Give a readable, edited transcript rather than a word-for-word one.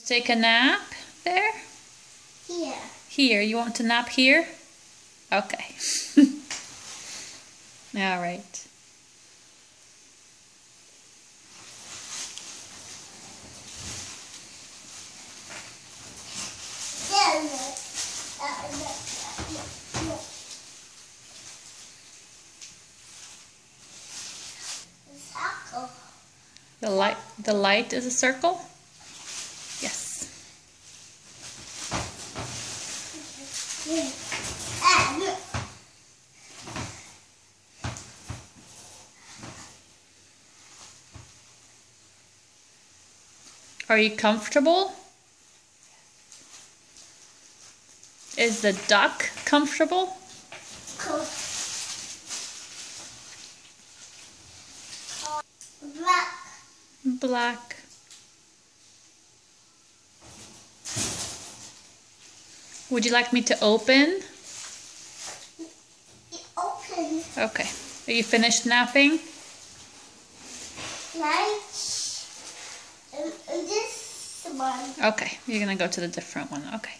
take a nap there? Here. Here. You want to nap here? Okay. All right. The light is a circle? Yes. Are you comfortable? Is the duck comfortable? Black. Black. Would you like me to open? Open. Okay. Are you finished napping? Light. This one. Okay. You're gonna go to the different one. Okay.